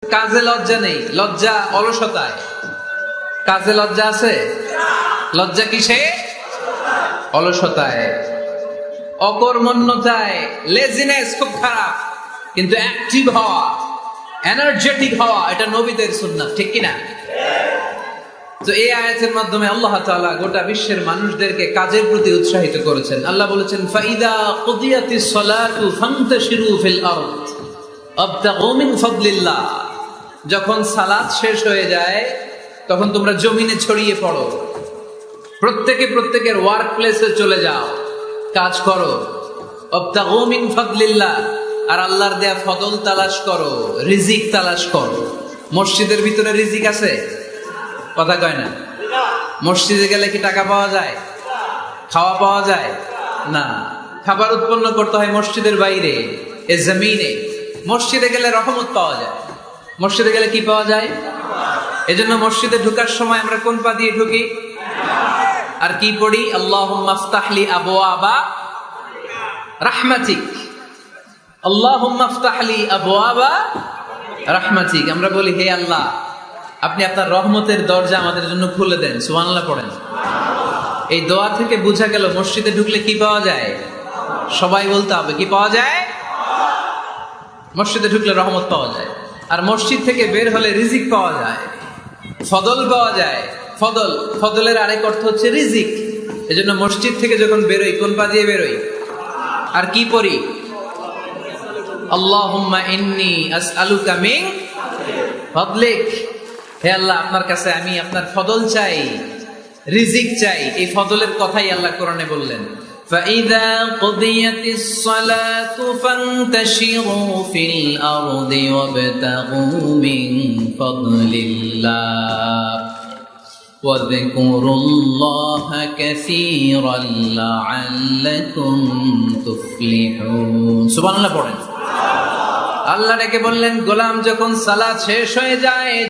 কাজে লজ্জা নেই, লজ্জা অলসতায়। কাজে লজ্জা আছে? লজ্জা কিসে? অলসতায়, অকর্মণ্যতায়। লেজিনেস খুব খারাপ, কিন্তু অ্যাক্টিভ হওয়া, এনার্জেটিক হওয়া, এটা নবীদের সুন্নাত, ঠিক কিনা? তো এই আয়াতের মাধ্যমে আল্লাহ তাআলা গোটা বিশ্বের মানুষদেরকে কাজের প্রতি উৎসাহিত করেছেন। আল্লাহ বলেছেন, ফাইদা কুদিয়াতিস সালাতু ফান্তাশিরু ফিল আরদ আবতাগু মিন ফাদলিল্লাহ। যখন সালাত শেষ হয়ে যায় তখন তোমরা জমিনে ছড়িয়ে পড়ো, প্রত্যেকে প্রত্যেকের ওয়ার্ক প্লেসে চলে যাও, কাজ করো। আবতাগু মিন ফাদলিল্লাহ, আর আল্লাহর দেয়া ফদল তালাশ করো, রিজিক তালাশ করো। মসজিদের ভিতরে রিজিক আছে? কথা কয় না। মসজিদে গেলে কি টাকা পাওয়া যায়? খাওয়া পাওয়া যায় না। খাবার উৎপন্ন করতে হয় মসজিদের বাইরে, এ জমিনে। মসজিদে গেলে রহমত পাওয়া যায়। মসজিদে গেলে কি পাওয়া যায়? এজন্য মসজিদে ঢোকার সময় আমরা কোন পা দিয়ে ঢুকি? আর কি পড়ি? আল্লাহুম্মা ইফতাহলি আবওয়াবা রাহমাতিক, আল্লাহুম্মা ইফতাহলি আবওয়াবা রাহমাতিক। আমরা বলি, হে আল্লাহ, আপনি আপনার রহমতের দরজা আমাদের জন্য খুলে দেন। সুবহানাল্লাহ পড়েন। এই দোয়া থেকে বোঝা গেল মসজিদে ঢুকলে কি পাওয়া যায়? সবাই বলতে হবে, কি পাওয়া যায়? মসজিদে ঢুকলে রহমত পাওয়া যায়, আর মসজিদ থেকে বের হলে রিজিক পাওয়া যায়, ফদল পাওয়া যায়। ফদল, ফদলের আরেক অর্থ হচ্ছে রিজিক। এজন্য মসজিদ থেকে যখন বেরোই কোন পা দিয়ে বেরোই? আর কি পড়ি? আল্লাহুম্মা ইন্নী আসআলুকা মিন ফাদলিক। হে আল্লাহ, আপনার কাছে আমি আপনার ফদল চাই, রিজিক চাই। এই ফদলের কথাই আল্লাহ কোরআনে বললেন, فَإِذَا قُضِيَتِ الصَّلَاةُ فَانْتَشِرُوا فِي الْأَرْضِ وَابْتَغُوا مِنْ فَضْلِ اللَّهِ وَاذْكُرُوا اللَّهَ كَثِيرًا لَعَلَّكُمْ تُفْلِحُونَ। সুবহানাল্লাহ পড়েন। আল্লাহ ডেকে বললেন, গোলাম যখন সালাত শেষ হয়ে যায়